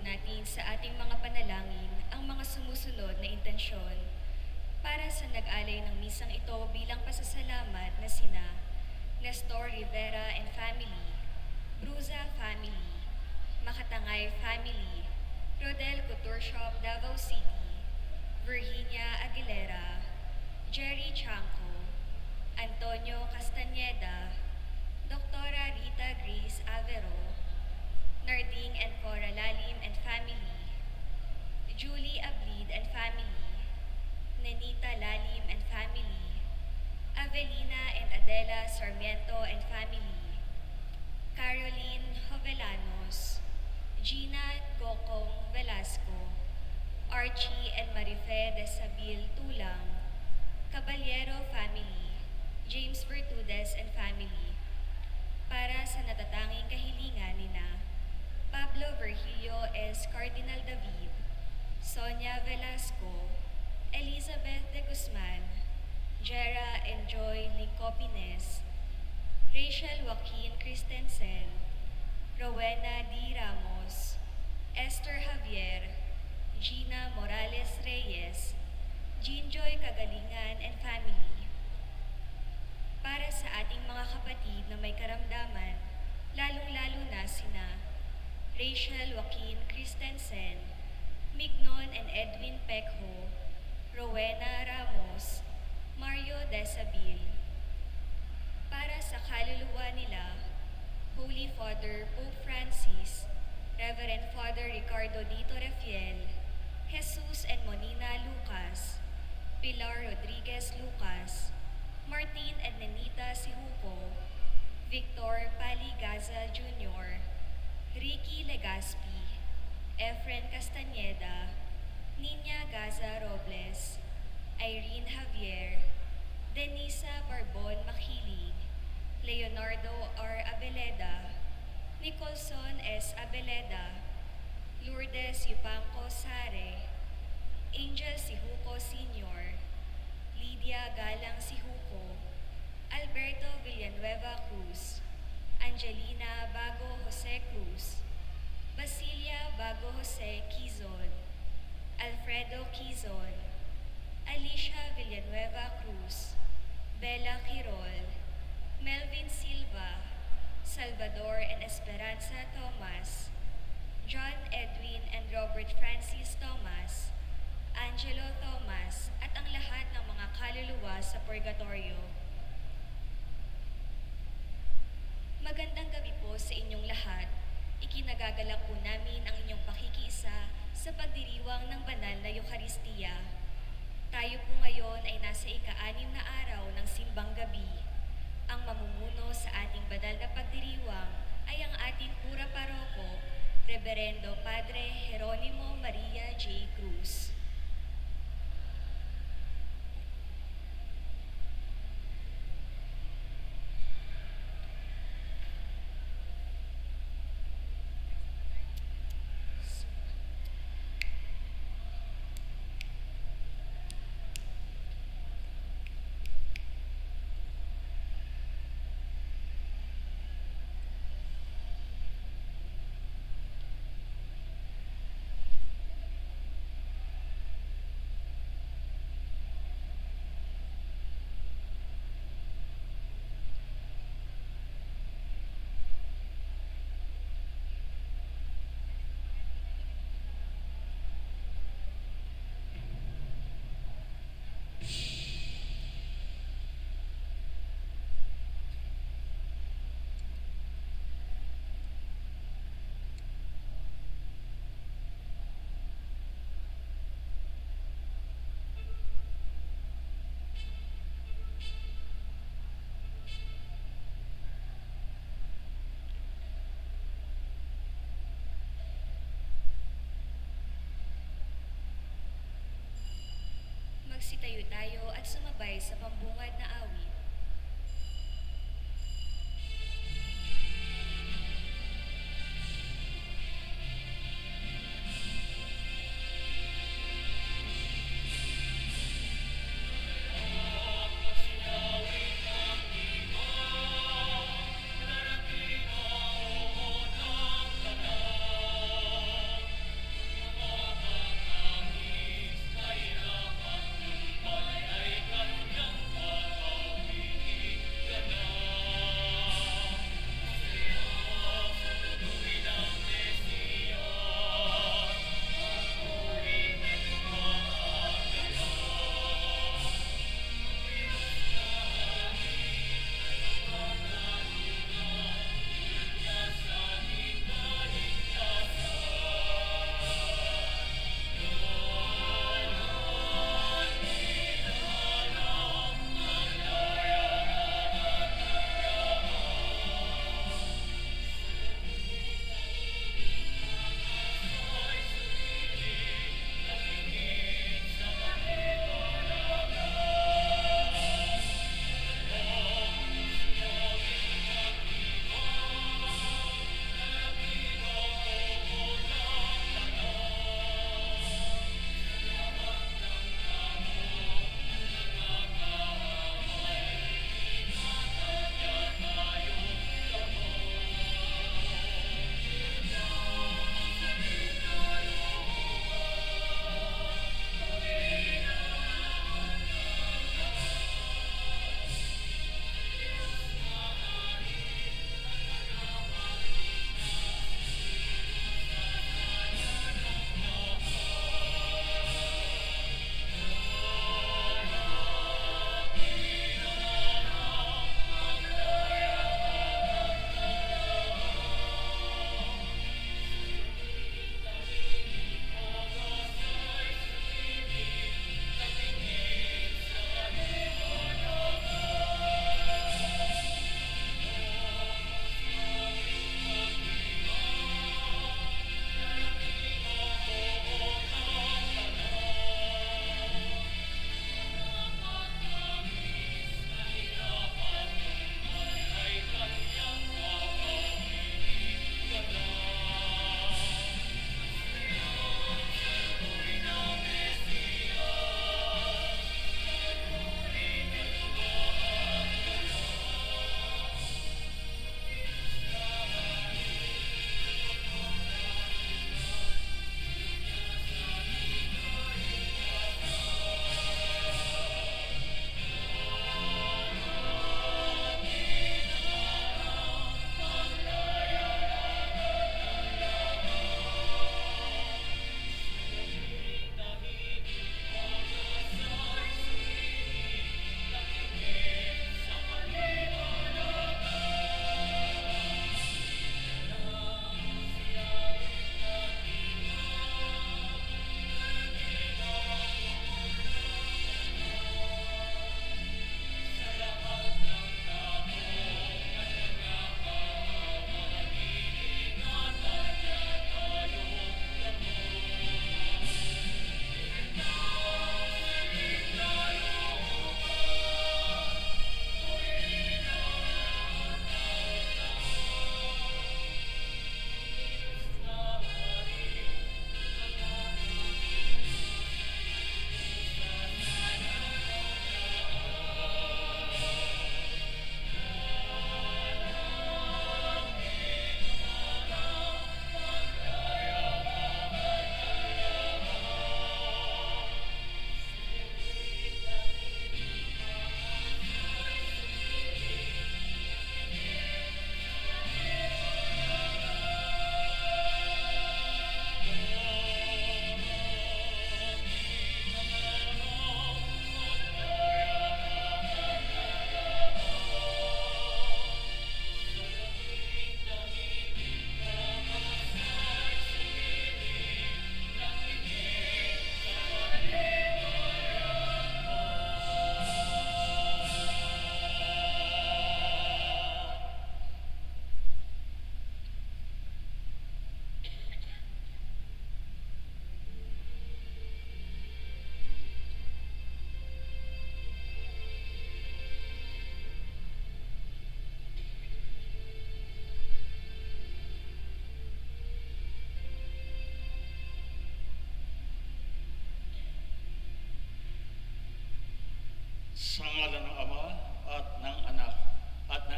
natin sa ating mga panalangin ang mga sumusunod na intensyon para sa nag-alay ng misang ito bilang pasasalamat na sina Nestor Rivera and Family, Bruza Family, Makatangay Family, Rodel Couture Shop Davao City, Virginia Aguilera, Jerry Chanco, Antonio Castañeda, Doktora Rita Grace Avero, Narding and Cora Lalim and Family, Julie Ablid and Family, Nenita Lalim and Family, Avelina and Adela Sarmiento and Family, Caroline Hovelanos, Gina Gokong Velasco, Archie and Marife de Sabil Tulang, Caballero Family, James Vertudes and Family, para sa natatanging kahilingan nina Pablo Virgilio S. Cardinal David, Sonia Velasco, Elizabeth de Guzman, Jera and Joy Licopines, Rachel Joaquin Christensen, Rowena D. Ramos, Esther Javier, Gina Morales Reyes, Jinjoy Kagalingan and Family. Para sa ating mga kapatid na may karamdaman, lalong-lalo na sina Rachel Joaquin Christensen, Mignon and Edwin Pekho, Rowena Ramos, Mario Desabil. Para sa kaluluwa nila, Holy Father Pope Francis, Reverend Father Ricardo Dito Refiel, Jesus and Monina Lucas, Pilar Rodriguez Lucas, Martin and Nenita Sihupo, Victor Paligaza Jr., Ricky Legaspi, Efren Castañeda, Nina Gaza Robles, Irene Javier, Denisa Barbon Makiling, Leonardo R. Abeleda, Nicholson S. Abeleda, Lourdes Yupanco Sare, Angel Sihuko Sr., Lydia Galang Sihuko, Alberto Villanueva Cruz, Angelina Bago Jose Cruz, Basilia Bago Jose Quizon, Alfredo Quizon, Alicia Villanueva Cruz, Bella Quirol, Melvin Silva, Salvador and Esperanza Thomas, John Edwin and Robert Francis Thomas, Angelo Thomas, at ang lahat ng mga kaluluwa sa purgatorio. Magandang gabi po sa inyong lahat. Ikinagagalak po namin ang inyong pakikiisa sa pagdiriwang ng banal na Eucharistia. Tayo po ngayon ay nasa ika-6 na araw ng simbang gabi. Ang mamumuno sa ating banal na pagdiriwang ay ang ating pura paroko, Reverendo Padre Jeronimo Maria J. Cruz. Magsitayo tayo at sumabay sa pambungad na awit.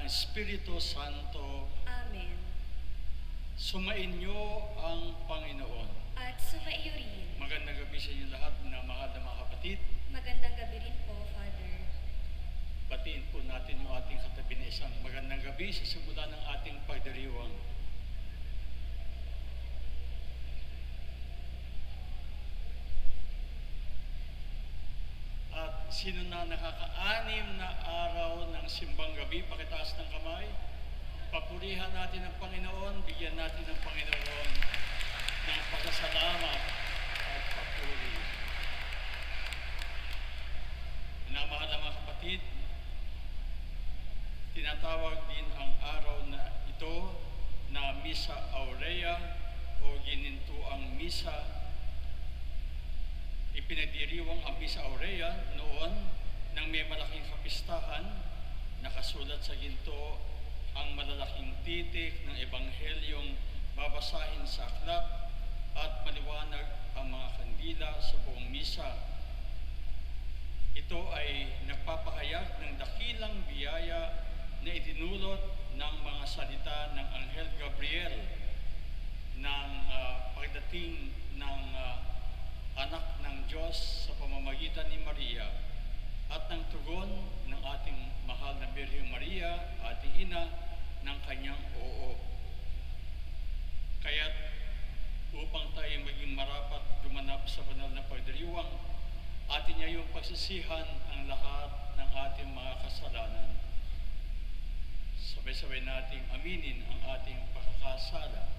Espiritu Santo. Amen. Sumainyo ang Panginoon. At sumaiyo rin. Magandang gabi sa inyo lahat na mahal na mga kapatid. Magandang gabi rin po, Father. Batiin po natin yung ating katabi na isang magandang gabi sa simula ng ating pagdiriwang. At sino na nakaka-anim na araw ng simbang gabi, pakitaas ng kamay. Papurihan natin ang Panginoon, bigyan natin ng Panginoon ng pagkasalamat at papuri. Minamahal na mga kapatid, tinatawag din ang araw na ito na Misa Aurea o ginintuang misa. Ipinagdiriwang ang Misa Aurea noon nang may malaking kapistahan, nakasulat sa ginto ang malalaking titik ng Ebanghelyong babasahin sa aklat at maliwanag ang mga kandila sa buong misa. Ito ay nagpapahayag ng dakilang biyaya na itinulot ng mga salita ng Anghel Gabriel ng pagdating ng anak ng Diyos sa pamamagitan ni Maria at ng tugon ng ating mahal na Birheng Maria, ating ina, ng kanyang oo. Kaya't upang tayo maging marapat gumanap sa banal na pagdiriwang, atin niya yung pagsisihan ang lahat ng ating mga kasalanan. Sabay-sabay nating aminin ang ating pagkakasala.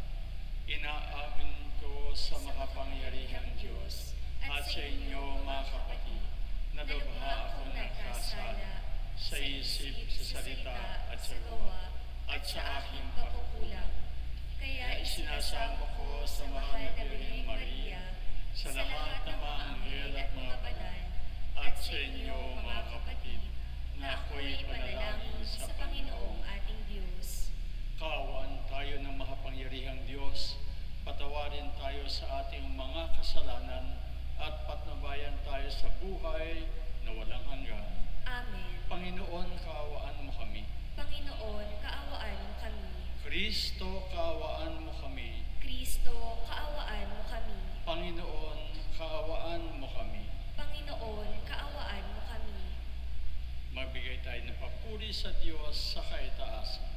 Inaamin ko sa makapangyarihang Diyos at sa inyo mga kapatid na lubha akong nagkasala sa isip, sa salita at sa gawa at sa aking pagkukulang. Kaya isinasamo ko sa mahal na Birheng Maria, sa lahat ng mga anghel at mga banal, at sa inyo mga kapatid, na ako'y panalangin sa Panginoong ating Diyos. Kaawaan tayo ng makapangyarihang Diyos, patawarin tayo sa ating mga kasalanan, at patnubayan tayo sa buhay na walang hanggan. Amen. Panginoon, kaawaan mo kami. Panginoon, kaawaan mo kami. Kristo, kaawaan mo kami. Kristo, kaawaan mo kami. Panginoon, kaawaan mo kami. Panginoon, kaawaan mo kami. Magbigay tayo ng papuri sa Diyos sa kaitaasan.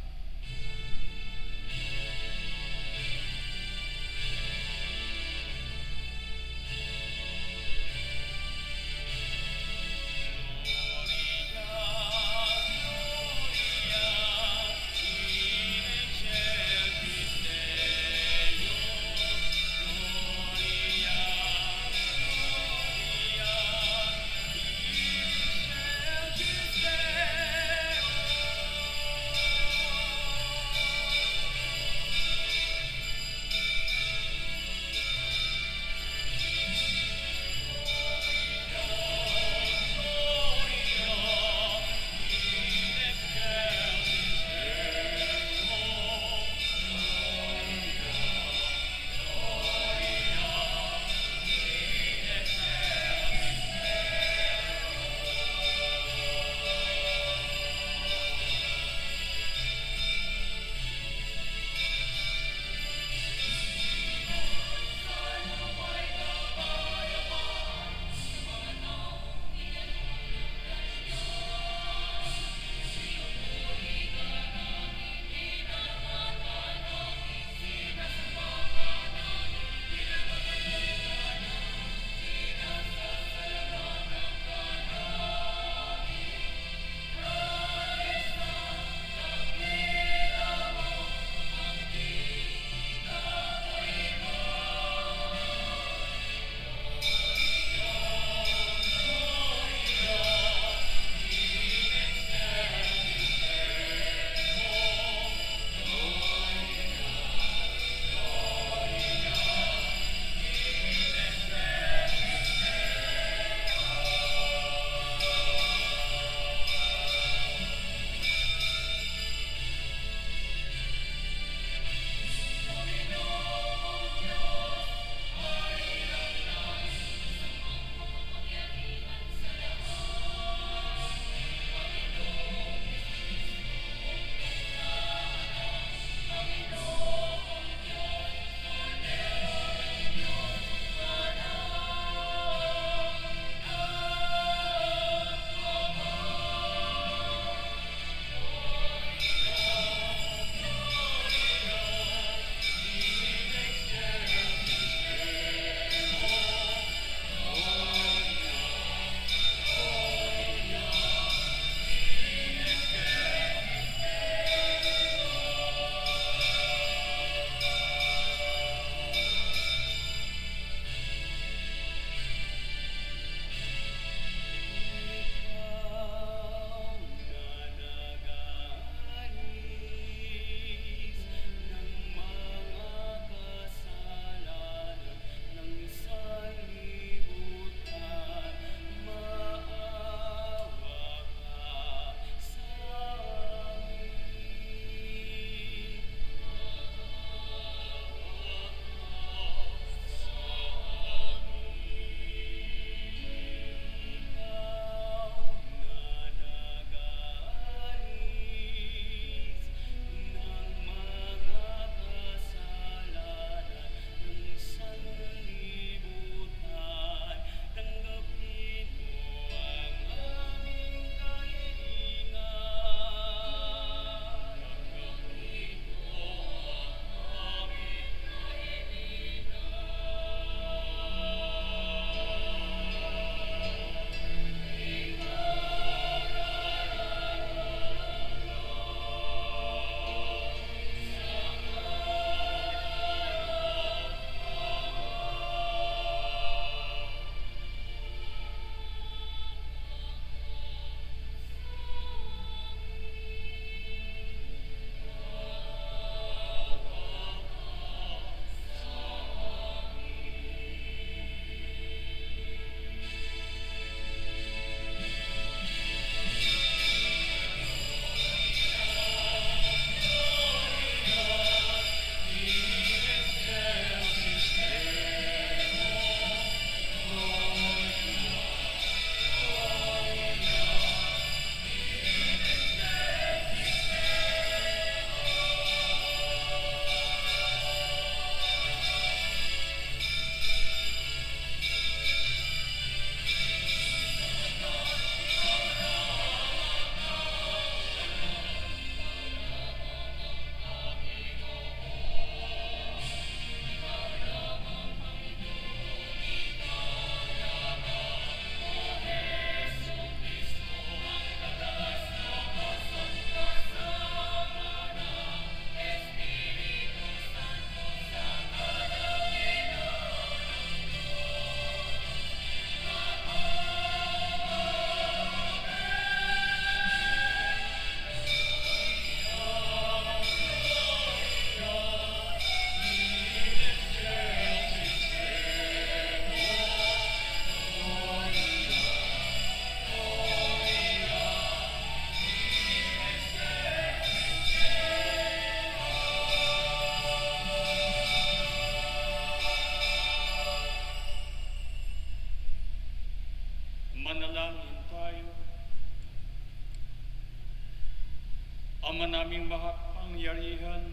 Ama naming makapangyarihan,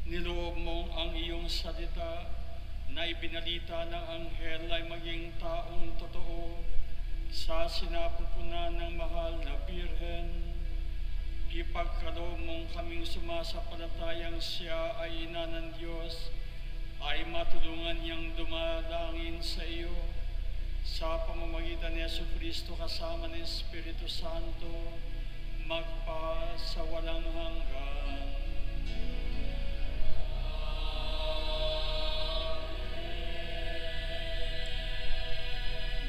niloob mong ang iyong salita na ibinalita ng anghel ay maging taong totoo sa sinapupunan ng mahal na Birhen. Ipagkaloob mong kaming sumasampalatayang siya ay ina ng Diyos, ay matulungan niyang dumalangin sa iyo sa pamamagitan ni Jesucristo kasama ng Espiritu Santo, magpa sa walang hanggan.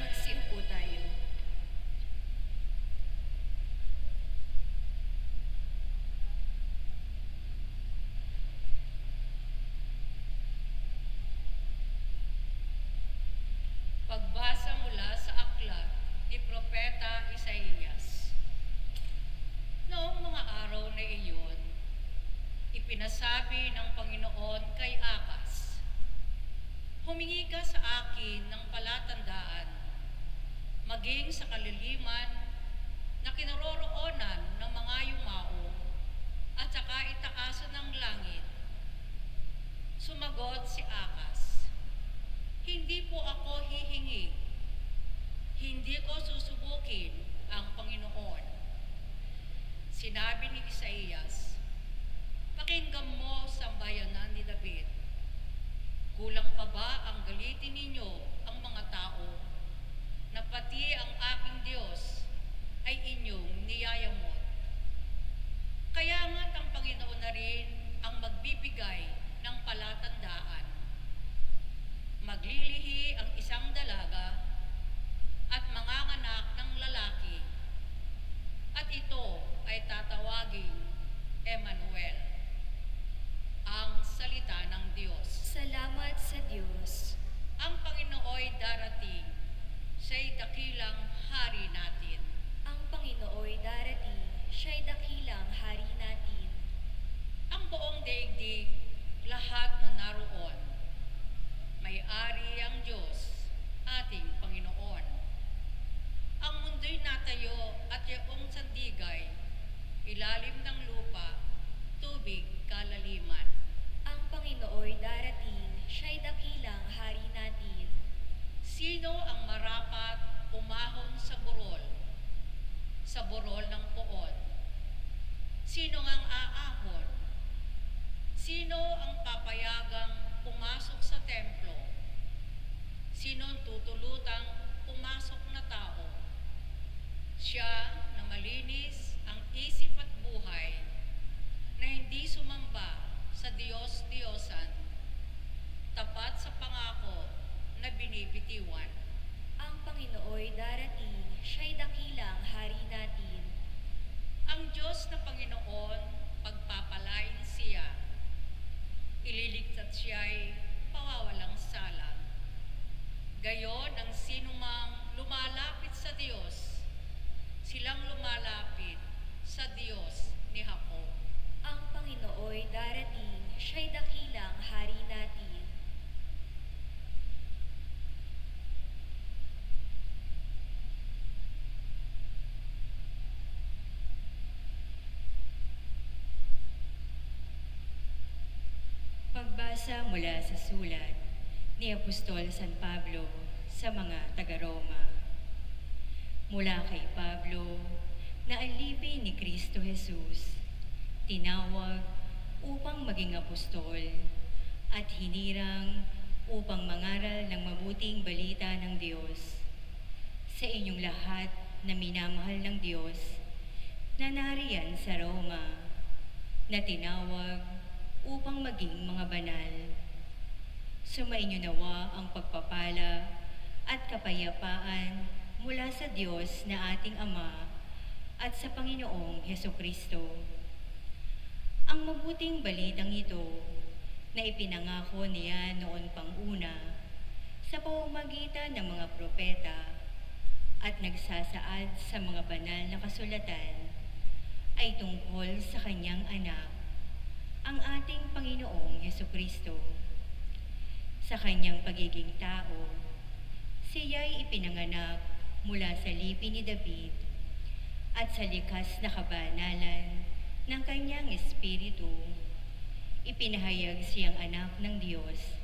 Magsiupo tayo. Pagbasa mula sa aklat ni Propeta Isaías. Noong mga araw na iyon, ipinasabi ng Panginoon kay Akas, "Humingi ka sa akin ng palatandaan, maging sa kaliliman na kinaroroonan ng mga yumao at saka itaasan ng langit." Sumagot si Akas, "Hindi po ako hihingi. Hindi ko susubukin ang Panginoon." Sinabi ni Isaías, "Pakinggan mo, sambayanan ni David. Kulang pa ba ang galitin ninyo ang mga tao na pati ang aking Diyos ay inyong niyayamot? Kaya nga't ang Panginoon na rin ang magbibigay ng palatandaan. Maglilihi ang isang dalaga at manganganak ng lalaki, at ito ay tatawaging Emmanuel." Ang salita ng Diyos. Salamat sa Diyos. Ang Panginooy darating, siya'y dakilang hari natin. Ang Panginooy darating, siya'y dakilang hari natin. Ang buong daigdig, lahat na naroon, may-ari ang Diyos, ating Panginoon. Ang mundo'y natayo at yaong sandigay, ilalim ng lupa, tubig kalaliman. Ang Panginooy darating, siya'y dakilang hari natin. Sino ang marapat umahon sa burol ng poon? Sino ngang aahon? Sino ang papayagang pumasok sa templo? Sino ang tutulutang pumasok na tao? Siya na malinis ang isip at buhay, na hindi sumamba sa Diyos-Diyosan, tapat sa pangako na binibitiwan. Ang Panginooy darating, siya'y dakilang hari natin. Ang Diyos na Panginoon, pagpapalain siya. Ililigtas siya'y pawawalang sala. Gayon ang sinumang lumalapit sa Diyos, silang lumalapit sa Diyos ni Jacob. Ang Panginooy darating, siya'y dakilang hari natin. Pagbasa mula sa sulat ni Apostol San Pablo sa mga taga-Roma. Mula kay Pablo, na alipin ni Kristo Jesus, tinawag upang maging apostol at hinirang upang mangaral ng mabuting balita ng Diyos sa inyong lahat na minamahal ng Diyos na nariyan sa Roma, na tinawag upang maging mga banal. Sumainyo nawa ang pagpapala at kapayapaan mula sa Diyos na ating Ama at sa Panginoong Hesukristo. Ang mabuting balitang ito na ipinangako niya noon pang una sa pamamagitan ng mga propeta at nagsasaad sa mga banal na kasulatan ay tungkol sa kanyang anak, ang ating Panginoong Hesukristo. Sa kanyang pagiging tao, siya'y ipinanganak mula sa lipi ni David at sa likas na kabanalan ng kanyang espiritu, ipinahayag siyang anak ng Diyos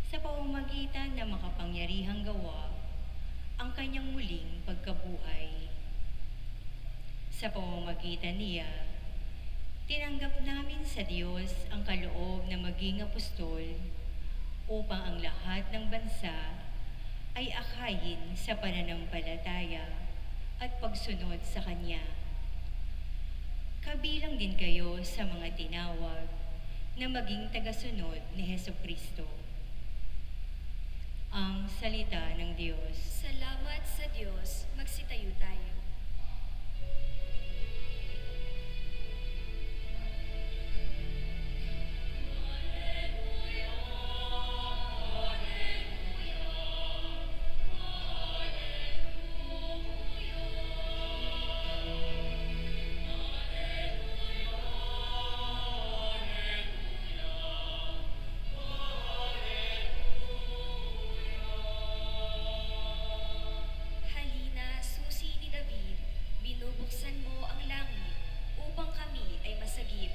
sa pamamagitan ng makapangyarihang gawa ang kanyang muling pagkabuhay. Sa pamamagitan niya, tinanggap namin sa Diyos ang kaloob na maging apostol upang ang lahat ng bansa ay akayin sa pananampalataya at pagsunod sa Kanya. Kabilang din kayo sa mga tinawag na maging tagasunod ni Hesukristo. Ang salita ng Diyos. Salamat sa Diyos, magsitayo tayo. Halina, susi ni David, binubuksan mo ang langit upang kami ay masagip.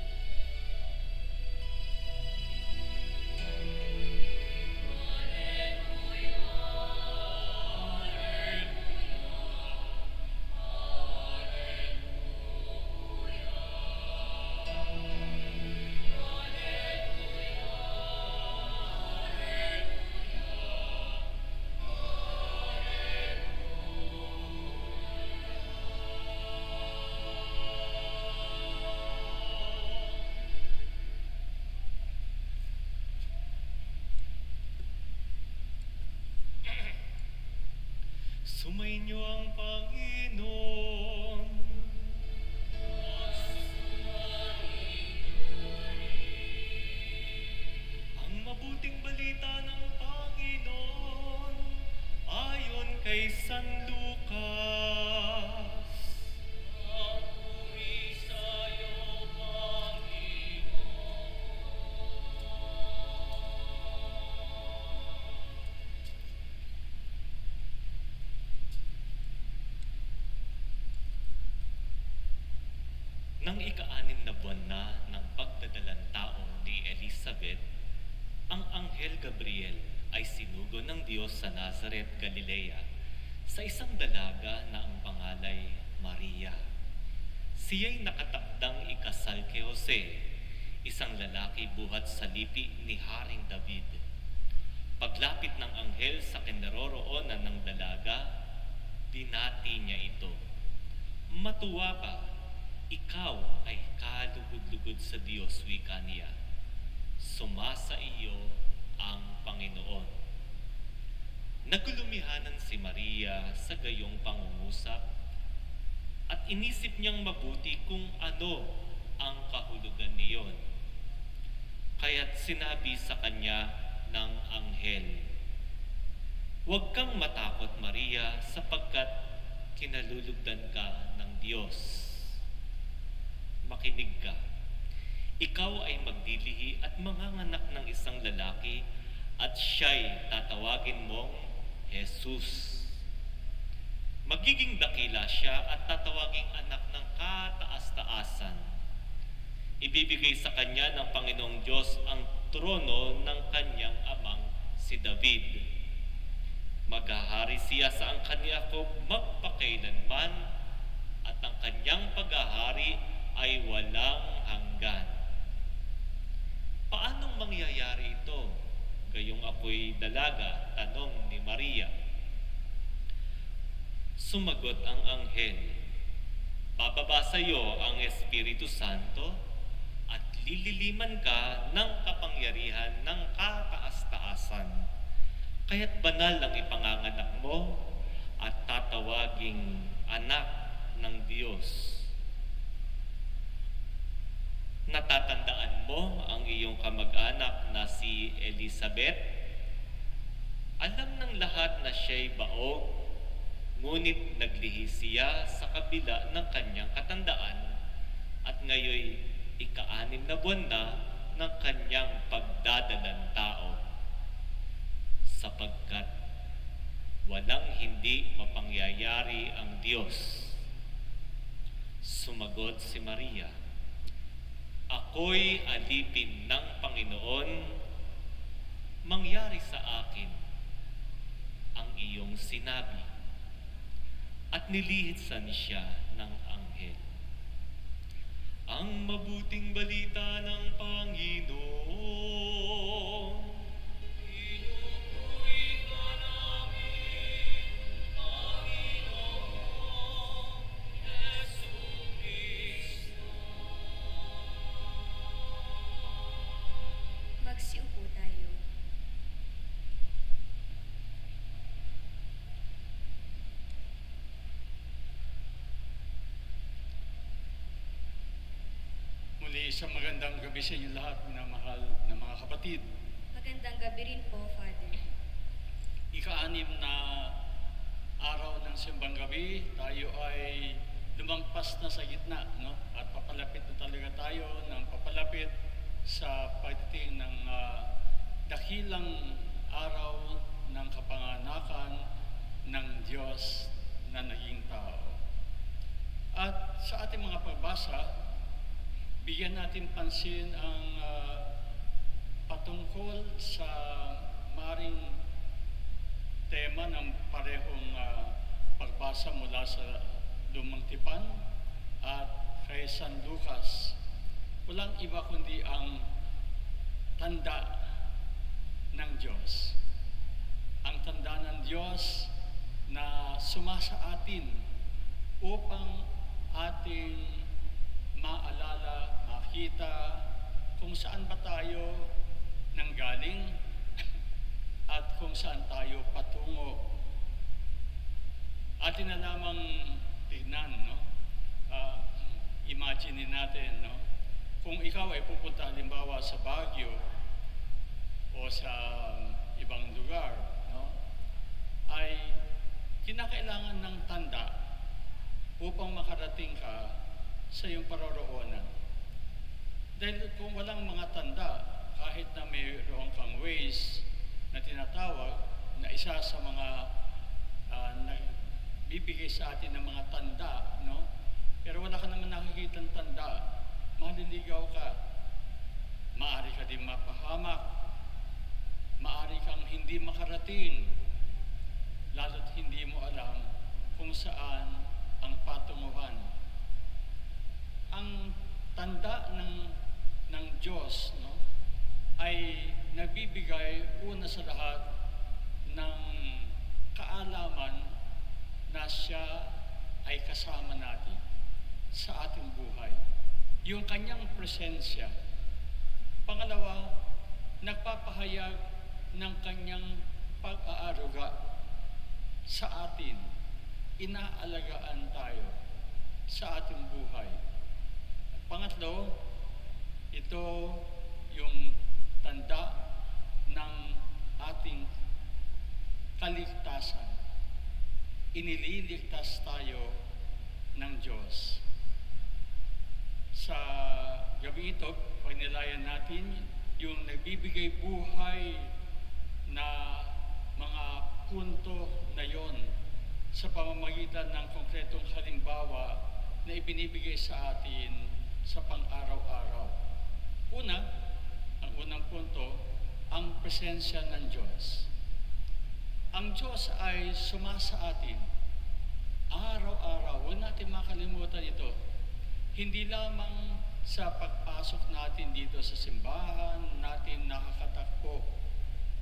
Sumainyo ang Panginoon. Ang mabuting balita ng Panginoon ayon kay San Lucas. Papuri sa'yo, Panginoon. Nang ika-6 na buwan na ng pagdadalang tao ni Elizabeth, ang Anghel Gabriel ay sinugo ng Diyos sa Nazareth, Galilea, sa isang dalaga na ang pangalay Maria. Siya'y nakatakdang ikasal kay Jose, isang lalaki buhat sa lipi ni Haring David. Paglapit ng anghel sa kinaroroonan ng dalaga, binati niya ito. Matuwa ka, ikaw ay kalugod-lugod sa Diyos, wika niya. Sumasa iyo ang Panginoon. Nagulumihanan si Maria sa gayong pangungusap at inisip niyang mabuti kung ano ang kahulugan niyon. Kaya't sinabi sa kanya ng anghel, "Huwag kang matakot, Maria, sapagkat kinalulugdan ka ng Diyos. Makinig ka. Ikaw ay magdilihi at manganganak ng isang lalaki at siya'y tatawagin mong Jesus. Magiging dakila siya at tatawaging anak ng kataas-taasan. Ibibigay sa kanya ng Panginoong Diyos ang trono ng kanyang amang si David. Maghahari siya sa angkan ni Jacob magpakailanman at ang kanyang paghahari ay walang hanggan." Paanong mangyayari ito? Gayong ako'y dalaga, tanong ni Maria. Sumagot ang anghel, "Bababa sa iyo ang Espiritu Santo at lililiman ka ng kapangyarihan ng kataas-taasan. Kaya't banal ang ipanganganak mo at tatawaging anak ng Diyos. Natatandaan mo ang iyong kamag-anak na si Elizabeth? Alam ng lahat na siya'y baog, ngunit naglihi siya sa kabila ng kanyang katandaan at ngayoy ika-6 na buwan na ng kanyang pagdadalang tao, sapagkat walang hindi mapangyayari ang Diyos." Sumagot si Maria, ako'y alipin ng Panginoon, mangyari sa akin ang iyong sinabi. At nilihitsan siya ng anghel. Ang mabuting balita ng Panginoon. Pinupuri ka namin, Panginoon Jesucristo. Magsiupo tayo. Muli isang magandang gabi sa inyo lahat, minamahal na mga kapatid. Magandang gabi rin po, Father. Ika-anim na araw ng simbang gabi, tayo ay lumampas na sa gitna, no? At papalapit na talaga tayo ng papalapit sa pagdating ng dakilang araw ng kapanganakan ng Diyos na naging tao. At sa ating mga pagbasa, bigyan natin pansin ang patungkol sa maring tema ng parehong pagbasa mula sa Lumang Tipan at kay San Lucas. Walang iba kundi ang tanda ng Diyos. Ang tanda ng Diyos na sumasa atin upang ating maalala, makita kung saan ba tayo nanggaling at kung saan tayo patungo. Atin na lamang tignan, no? Imagine natin, no? Kung ikaw ay pupunta halimbawa sa Baguio o sa ibang lugar, no? Ay kinakailangan ng tanda upang makarating ka sa iyong paroroonan. Dahil kung walang mga tanda, kahit na mayroon kang ways na tinatawag na isa sa mga nagbibigay sa atin ng mga tanda, no? Pero wala ka naman nakikitang tanda, maliligaw ka. Maaari ka din mapahamak, maaari kang hindi makarating, lalo't hindi mo alam kung saan ang patunguhan. Ang tanda ng Diyos, no, ay nagbibigay una sa lahat ng kaalaman na siya ay kasama natin sa ating buhay. Yung kanyang presensya. Pangalawa, nagpapahayag ng kanyang pag-aaruga sa atin. Inaalagaan tayo sa ating buhay. Pangatlo, ito yung tanda ng ating kaligtasan. Inililigtas tayo ng Diyos. Sa gabi ito, pagnilayan natin yung nagbibigay buhay na mga punto na yon sa pamamagitan ng konkretong halimbawa na ibinibigay sa atin sa pang-araw-araw. Una, ang unang punto, ang presensya ng Diyos. Ang Diyos ay sumasa atin araw-araw. Huwag natin makalimutan ito. Hindi lamang sa pagpasok natin dito sa simbahan, natin nakakatakbo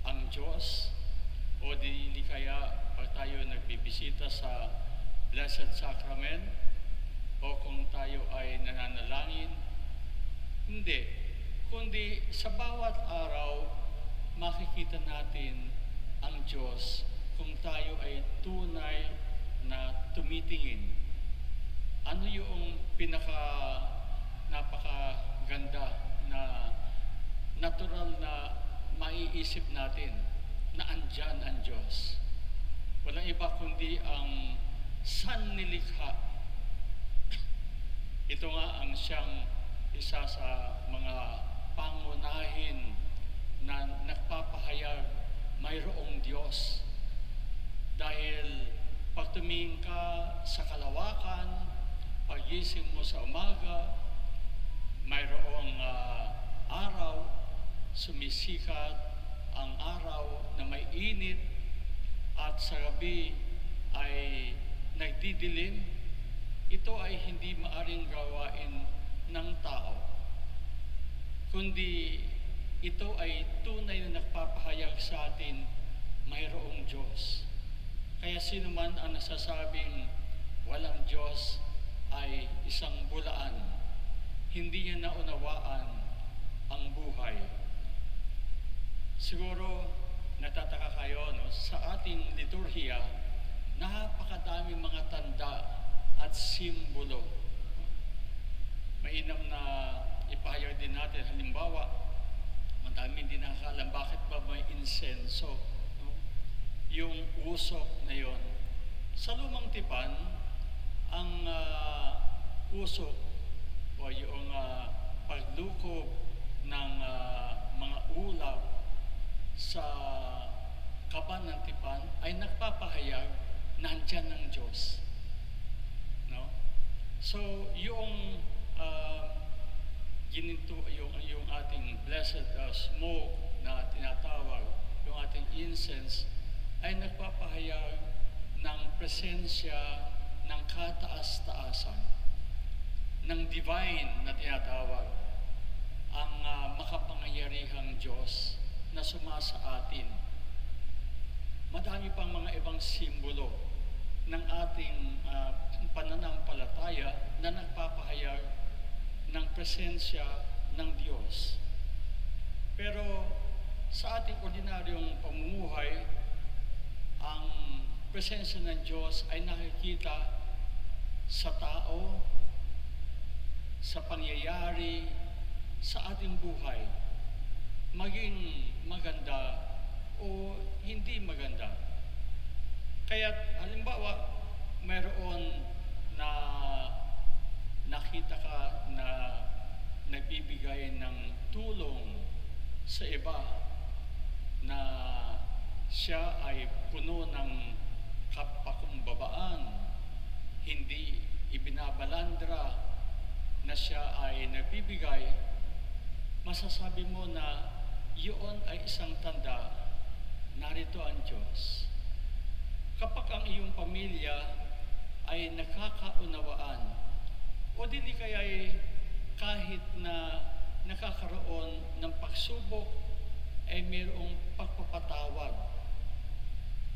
ang Diyos, o di kaya pag tayo nagbibisita sa Blessed Sacrament, o kung tayo ay nananalangin. Hindi. Kundi sa bawat araw, makikita natin ang Diyos kung tayo ay tunay na tumitingin. Ano yung napakaganda na natural na maiisip natin na andyan ang Diyos? Walang iba kundi ang sannilikha. Ito nga ang siyang isa sa mga pangunahin na nagpapahayag mayroong Diyos. Dahil pag tumingin ka sa kalawakan, pagising mo sa umaga, mayroong araw, sumisikat ang araw na may init at sa gabi ay nagdidilim, ito ay hindi maaring gawain ng tao, kundi ito ay tunay na nagpapahayag sa atin mayroong Diyos. Kaya sino man ang nasasabing walang Diyos ay isang bulaan, hindi niya naunawaan ang buhay. Siguro natataka kayo, no? Sa ating liturhiya, napakadaming mga tanda at simbolo. Mainam na ipahayag din natin, halimbawa, madami din nakakalam bakit ba may insenso, no? Yung usok na yon. Sa lumang tipan, ang usok o yung paglukob ng mga ulap sa kaban ng tipan ay nagpapahayag na andyan ng Diyos. No? So, yung yung ating blessed smoke na tinatawag, yung ating incense, ay nagpapahayag ng presensya ng kataas-taasan, ng divine na tinatawag, ang makapangyarihang Diyos na sumasa atin. Madami pang mga ibang simbolo ng ating pananampalataya na nagpapahayag ng presensya ng Diyos. Pero sa ating ordinaryong pamumuhay, ang presensya ng Diyos ay nakikita sa tao, sa pangyayari, sa ating buhay, maging maganda o hindi maganda. Kaya halimbawa, mayroon na nakita ka na nagbibigay ng tulong sa iba, na siya ay puno ng kapakumbabaan, hindi ibinabalandra, na siya ay nagbibigay, masasabi mo na iyon ay isang tanda, narito ang Diyos. Kapag ang iyong pamilya ay nakakaunawaan, o dili kaya'y kahit na nakakaroon ng pagsubok ay mayroong pagpapatawad,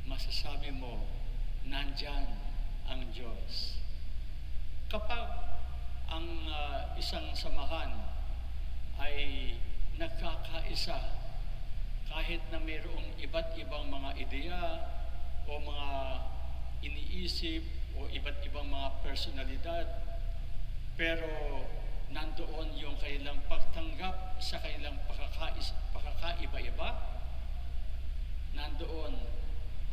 masasabi mo, nandyan ang Diyos. Kapag ang isang samahan ay nagkakaisa, kahit na mayroong iba't ibang mga ideya o mga iniisip o iba't ibang mga personalidad, pero nandoon yung kanilang pagtanggap sa kanilang pakakaiba-iba, nandoon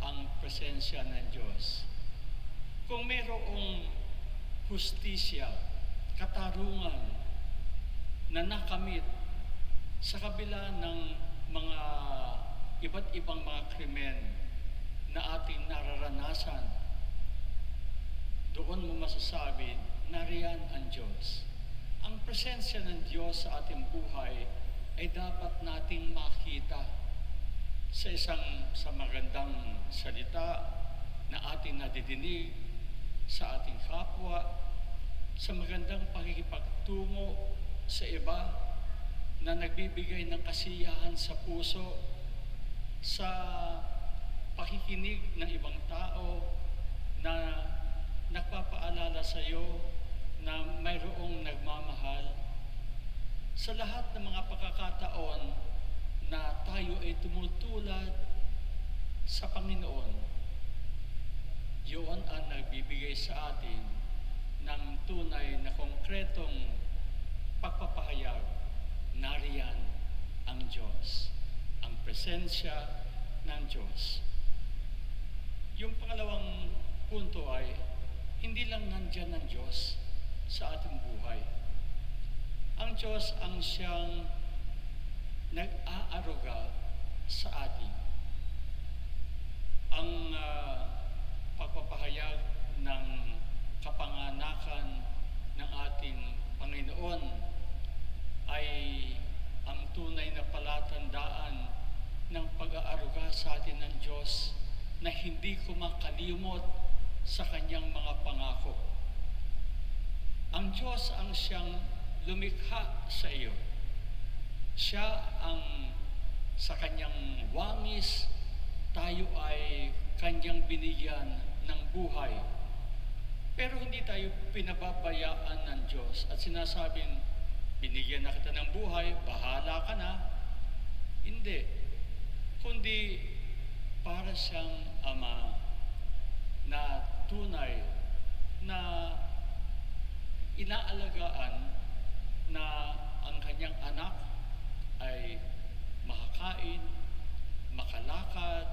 ang presensya ng Diyos. Kung mayroong hustisya, katarungan na nakamit sa kabila ng mga iba't ibang mga krimen na ating nararanasan, doon mo masasabi, nariyan ang Diyos. Ang presensya ng Diyos sa ating buhay ay dapat nating makita sa magandang salita na ating nadidinig sa ating kapwa, sa magandang pakikipagtungo sa iba na nagbibigay ng kasiyahan sa puso, sa pakikinig ng ibang tao na nagpapaalala sa iyo na mayroong nagmamahal. Sa lahat ng mga pagkakataon na tayo ay tumutulad sa Panginoon, yun ang nagbibigay sa atin ng tunay na konkretong pagpapahayag, nariyan ang Diyos, ang presensya ng Diyos. Yung pangalawang punto ay, hindi lang nandyan ang Diyos sa ating buhay. Ang Diyos ang siyang nag-aaruga sa atin. Ang pagpapahayag ng kapanganakan ng ating Panginoon ay ang tunay na palatandaan ng pag-aaruga sa atin ng Diyos na hindi kumakalimot sa kanyang mga pangako. Ang Diyos ang siyang lumikha sa iyo. Siya ang sa kanyang wangis tayo ay kanyang binigyan ng buhay. Pero hindi tayo pinababayaan ng Diyos at sinasabing, binigyan na kita ng buhay, bahala ka na. Hindi. Kundi para siyang ama na tunay na inaalagaan na ang kanyang anak ay makakain, makalakad,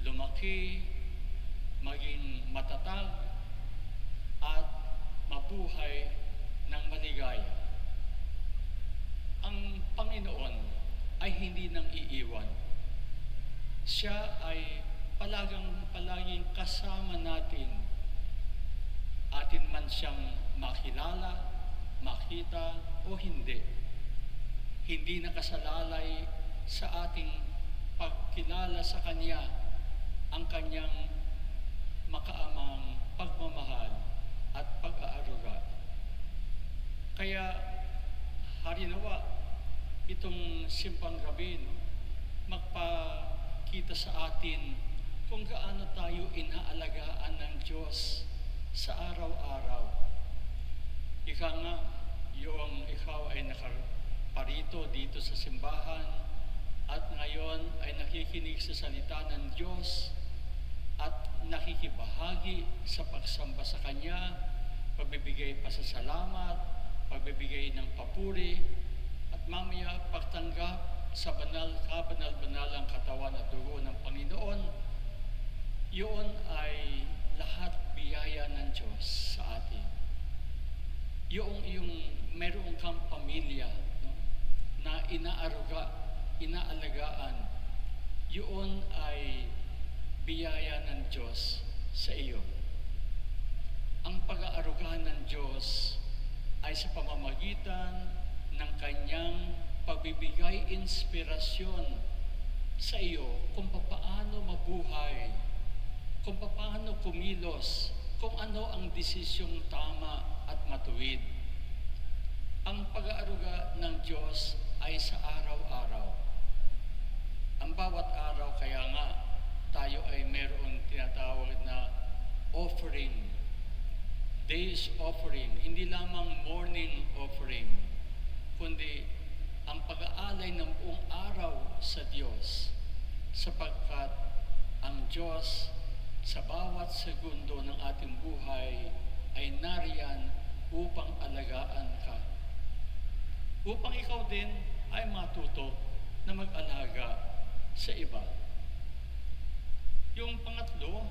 lumaki, maging matatag, at mabuhay ng maligaya. Ang Panginoon ay hindi nang iiwan. Siya ay palaging kasama natin. Atin man siyang makilala, makita o hindi. Hindi nakasalalay sa ating pagkilala sa Kanya ang Kanyang makaamang pagmamahal at pag-aaruga. Kaya harinawa itong simpang gabi, magpakita sa atin kung gaano tayo inaalagaan ng Diyos sa araw-araw. Ika nga, yung ikaw ay nakaparito dito sa simbahan at ngayon ay nakikinig sa salita ng Diyos at nakikibahagi sa pagsamba sa Kanya, pagbibigay pasasalamat, pagbibigay ng papuri, at mamaya pagtanggap sa kabanal-banalang katawan at dugo ng Panginoon. Yun ay lahat biyaya ng Diyos sa atin. Yung meron kang pamilya, no, na inaalagaan, yun ay biyaya ng Diyos sa iyo. Ang pag-aaruga ng Diyos ay sa pamamagitan ng kanyang pagbibigay inspirasyon sa iyo kung paano mabuhay, kung paano kumilos, kung ano ang desisyong tama at matuwid. Ang pag-aaruga ng Diyos ay sa araw-araw. Ang bawat araw kaya nga tayo ay mayroong tinatawag na offering, days offering, hindi lamang morning offering, kundi ang pag-aalay ng buong araw sa Diyos, sapagkat ang Diyos sa bawat segundo ng ating buhay ay nariyan upang alagaan ka. Upang ikaw din ay matuto na mag-alaga sa iba. Yung pangatlo,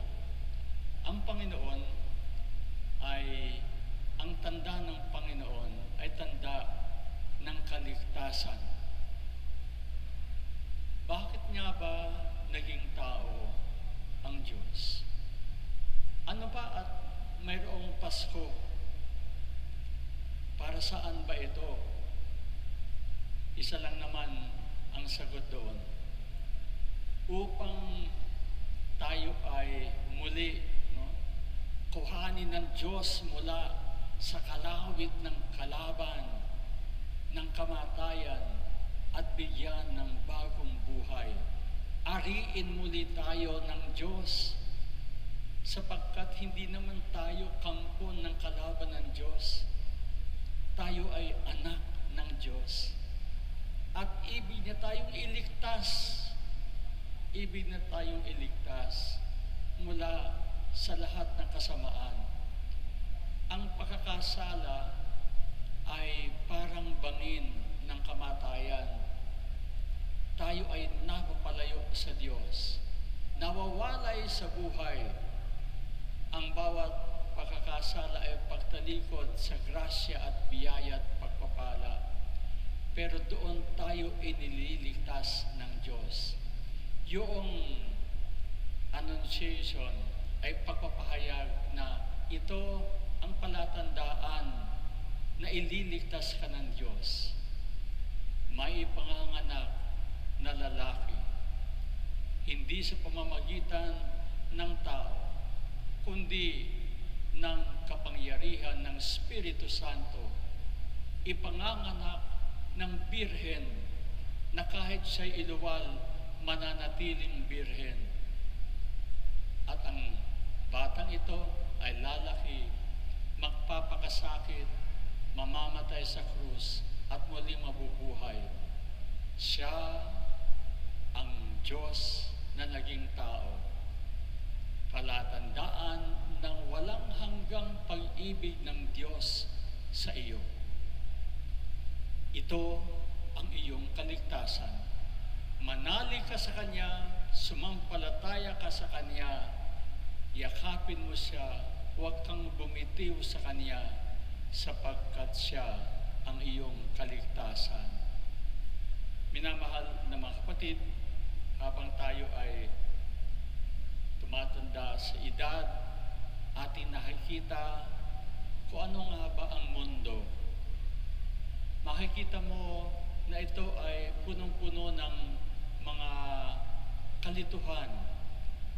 ang Panginoon ay, ang tanda ng Panginoon ay tanda ng kaligtasan. Bakit nga ba naging tao ang Diyos? Ano ba at mayroong Pasko? Para saan ba ito? Isa lang naman ang sagot doon. Upang tayo ay muli, no, kuhanin ng Diyos mula sa kalawit ng kalaban, ng kamatayan, at bigyan ng bagong buhay. Ariin muli tayo ng Diyos, sapagkat hindi naman tayo kampo ng kalaban ng Diyos. Tayo ay anak ng Diyos. At ibig na tayong iligtas. Ibig na tayong iligtas mula sa lahat ng kasamaan. Ang pagkakasala ay parang bangin ng kamatayan. Tayo ay napapalayo sa Diyos. Nawawalay sa buhay. Ang bawat pagkakasala ay pagtalikod sa grasya at biyaya at pagpapala. Pero doon tayo inililigtas ng Diyos. Yung annunciation ay pagpapahayag na ito ang palatandaan na ililigtas ka ng Diyos, may ipanganganak na lalaki, hindi sa pamamagitan ng tao, kundi ng kapangyarihan ng Espiritu Santo, ipanganganak ng birhen na kahit siya'y iluwal, mananatiling birhen. At ang batang ito ay lalaki, magpapakasakit, mamamatay sa krus, at muling mabubuhay. Siya ang Diyos na naging tao. Palatandaan ng walang hanggang pag-ibig ng Diyos sa iyo. Ito ang iyong kaligtasan. Manali ka sa Kanya, sumampalataya ka sa Kanya, yakapin mo siya, huwag kang bumitiw sa Kanya, sapagkat siya ang iyong kaligtasan. Minamahal na mga kapatid, habang tayo ay tumatanda sa edad, ating nakikita kung ano nga ba ang mundo. Makikita mo na ito ay punong-puno ng mga kalituhan,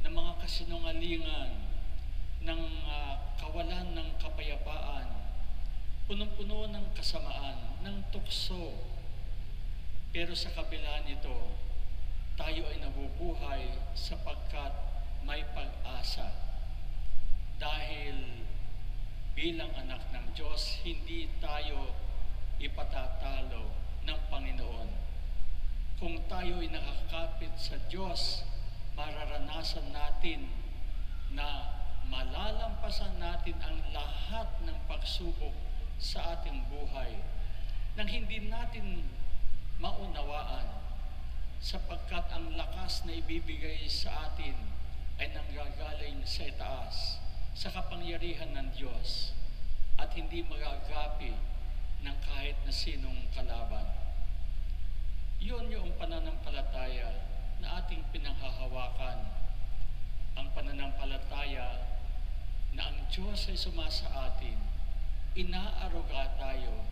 ng mga kasinungalingan, ng kawalan ng kapayapaan, punong-puno ng kasamaan, ng tukso. Pero sa kabila nito, tayo ay nabubuhay sapagkat may pag-asa. Dahil bilang anak ng Diyos, hindi tayo ipatatalo ng Panginoon. Kung tayo ay nakakapit sa Diyos, mararanasan natin na malalampasan natin ang lahat ng pagsubok sa ating buhay nang hindi natin maunawaan, sapagkat ang lakas na ibibigay sa atin ay nanggagaling sa itaas, sa kapangyarihan ng Diyos, at hindi magagapi ng kahit na sinong kalaban. Yun yung pananampalataya na ating pinanghahawakan, ang pananampalataya na ang Diyos ay sumasa atin, inaaruga tayo,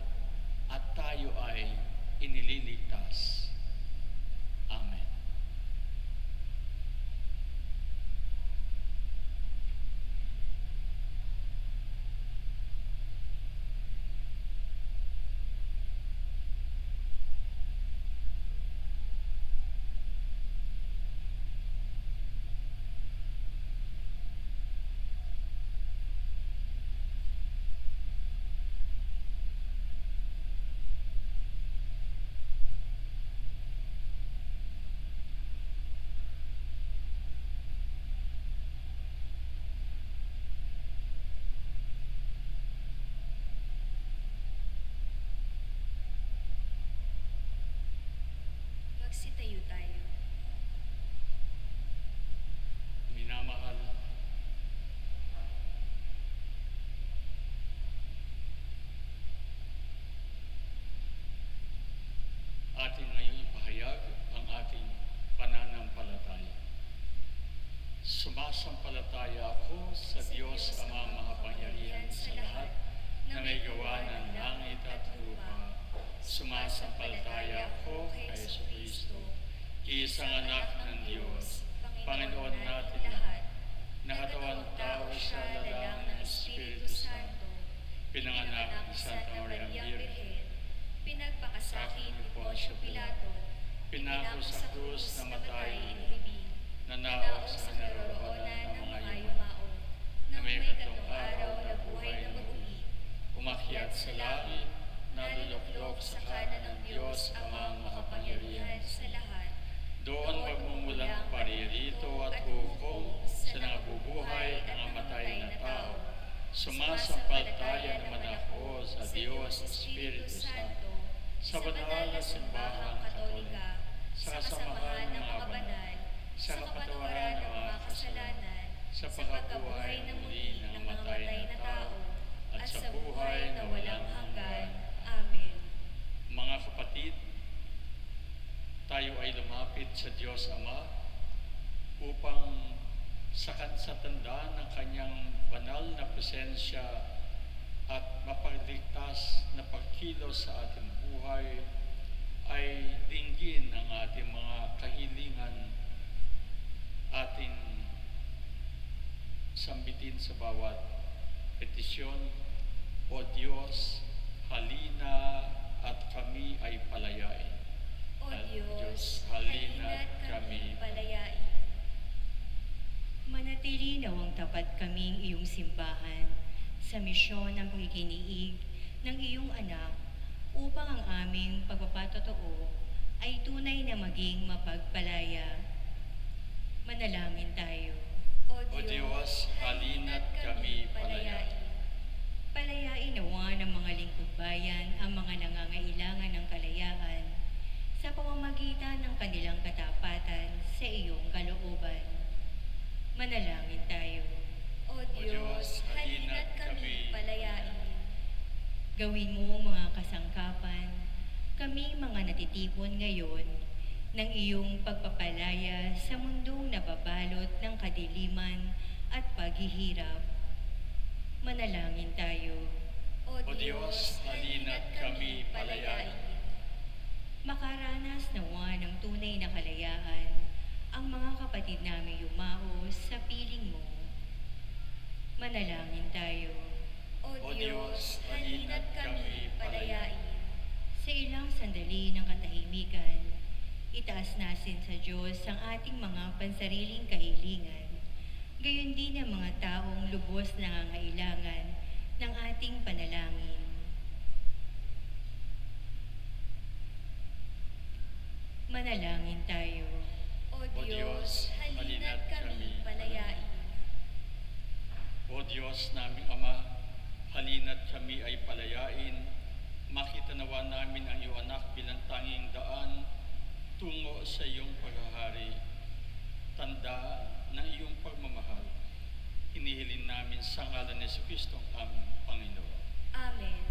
at tayo ay inililigtas. Amen. Magsitayo tayo. Minamahal, ating ngayong ipahayag ang ating pananampalataya. Sumasampalataya ako sa Diyos Ama makapangyarihan sa lahat na may gawa ng langit at lupa. Sumasampalataya ako kay Jesucristo, isang anak ng Diyos, Panginoon natin lahat, nakatawang tao siya lalang ng Espiritu Santo, pinanganak ni Santa Maria Virgen, pinagpakasakit ni Poncio Pilato, pinako sa krus na matay, inilibing, nanawag sa kinaroroonan ng mga yumao, na may katong araw na buhay na maguli, umakyat sa langit, naluluklok sa kanan ng Diyos Amang makapangyarihan sa lahat. Doon magmumulang paririto at hukom sa nabubuhay at namatay na tao. Sumasampalataya naman ako sa Diyos Espiritu Santo, sa banal na simbahang katolika, sa kasamahan ng mga banal, sa kapatawaran ng mga kasalanan, sa pagkabuhay ng muli ng namatay na tao, at sa buhay na walang hanggan. Amen. Mga kapatid, tayo ay lumapit sa Diyos Ama upang sa tanda ng Kanyang banal na presensya at mapagligtas na pagkilos sa ating buhay ay dinggin ang ating mga kahilingan, ating sambitin sa bawat petisyon. O Diyos, halina at kami ay palayain. O At Diyos, halina't halina't kami kami palayain. Manatili nawang tapat kaming iyong simbahan sa misyon ng pagkikiniig ng iyong anak upang ang aming pagpapatotoo ay tunay na maging mapagpalaya. Manalangin tayo. O Diyos, halina't kami palayain. Palayain nawa ng mga lingkod bayan ang mga nangangailangan ng kalayaan sa pamamagitan ng kanilang katapatan sa iyong kalooban. Manalangin tayo. O Diyos, halina't kami palayain. Gawin mo mga kasangkapan, kami mga natitipon ngayon ng iyong pagpapalaya sa mundong nababalot ng kadiliman at paghihirap. Manalangin tayo. O Diyos, halina't kami palayain. Makaranas nawa ng tunay na kalayaan ang mga kapatid namin yumao sa piling mo. Manalangin tayo. O Diyos, halina't kami palayain. Sa ilang sandali ng katahimikan, itaas natin sa Diyos ang ating mga pansariling kahilingan, gayon din ang mga taong lubos na nangangailangan ng ating panalangin. Manalangin tayo. O Diyos, halina't kami palayain. O Diyos naming Ama, halina't kami ay palayain, makita nawa namin ang iyong anak bilang tanging daan tungo sa iyong paghahari, tanda ng iyong pagmamahal. Hinihilin namin sa ngalan ni Jesucristo ang aming Panginoon. Amen.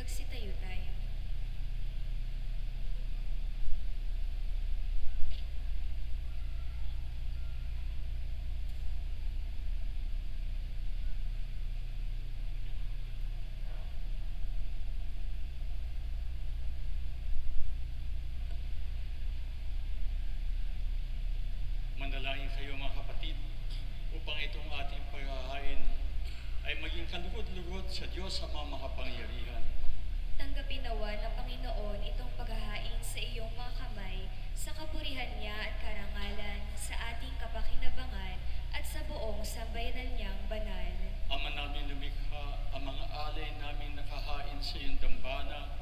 Magsitayo tayo. Manalangin kayo mga kapatid upang itong ating paghahain ay maging kalugod-lugod sa Diyos sa mga makapangyarihan. Tanggapin nawa ng Panginoon itong paghahain sa iyong mga kamay sa kapurihan niya at karangalan sa ating kapakinabangan at sa buong sambayanan niyang banal. Ama namin lumikha, ang mga alay namin nakahain sa iyong dambana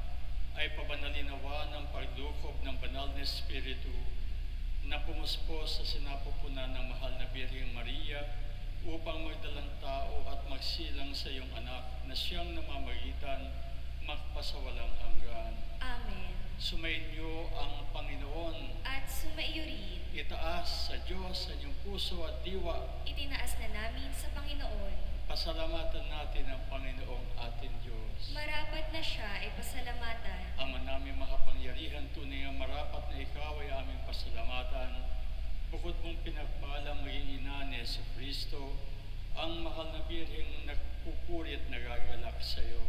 ay pabanalinawa ng paglukob ng banal na Espiritu na pumuspos sa sinapupunan ng mahal na Birheng Maria upang magdalang tao at magsilang sa iyong anak na siyang namamagitan magpasawalang hanggan. Amen. Sumainyo ang Panginoon. At sumaiyo rin, Itaas sa Diyos sa inyong puso at diwa. itinaas na namin sa Panginoon. Pasalamatan natin ang Panginoong ating Diyos. Marapat na siya ay pasalamatan. Ama namin makapangyarihan, tunay ang marapat na ikaw ay aming pasalamatan. Bukod mong pinagpalang maging ina ni Jesucristo, ang mahal na Birheng nagpupuri at nagagalak sa iyo.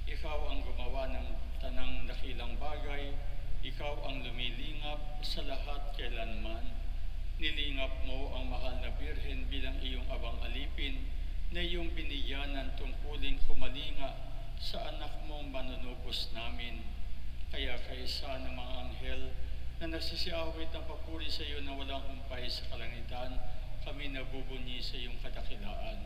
Ikaw ang gumawa ng tanang dakilang bagay, ikaw ang lumilingap sa lahat kailanman. Nilingap mo ang mahal na Birhen bilang iyong abang alipin na iyong binigyan ng tungkuling kumalinga sa anak mong manunubos namin. Kaya kaisa ng mga anghel na nagsisiawit ng papuri sa iyo na walang humpay sa kalangitan, kami nabubunyi sa iyong kadakilaan.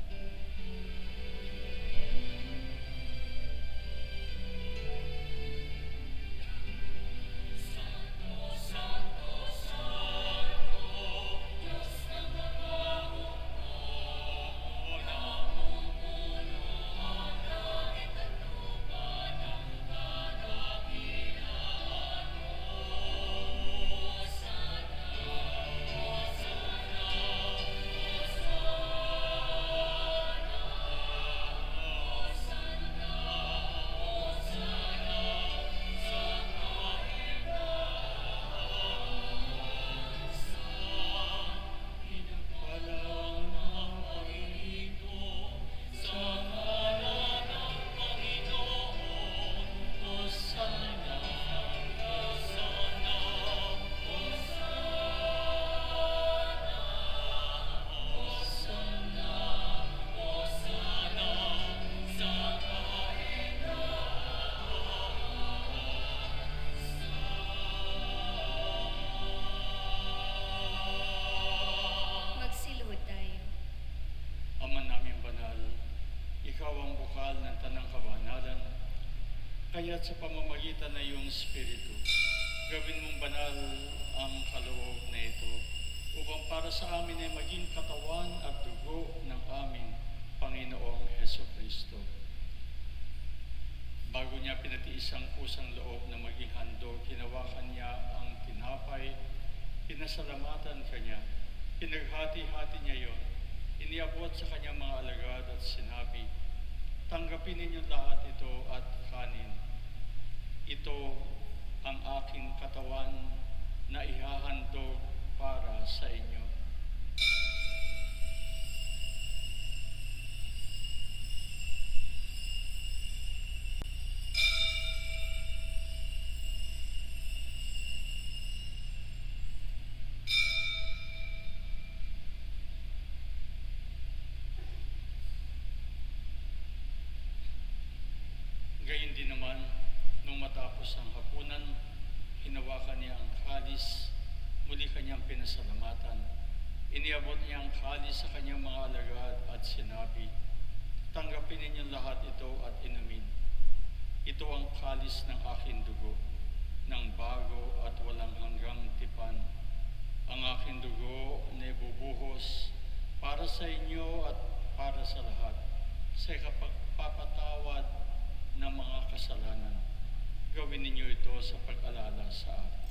Magsiluhod tayo. Ama namin banal, ikaw ang bukal ng tanang kabanalan, kaya't sa pamamagitan ng iyong Espiritu, gawin mong banal ang kaloob na ito, upang para sa amin ay maging katawan at dugo ng aming Panginoong Jesucristo. Bago niya pinatiis ang kusang loob na maging handog, hinawakan niya ang tinapay, pinasalamatan kanya, pinaghati-hati niya yon, iniabot sa kanyang mga alagad at sinabi, tanggapin ninyo lahat ito at kanin. Ito ang aking katawan na ihahandog para sa inyo. Gayun din naman, nung matapos ang hapunan, hinawakan niya ang kalis, muli kanyang pinasalamatan. Iniabot niya ang kalis sa kanyang mga alagad at sinabi, tanggapin ninyo lahat ito at inumin. Ito ang kalis ng aking dugo, ng bago at walang hanggang tipan. Ang aking dugo na ibubuhos para sa inyo at para sa lahat, sa kapagpapatawad ng mga kasalanan. Gawin ninyo ito sa pag-alala sa akin.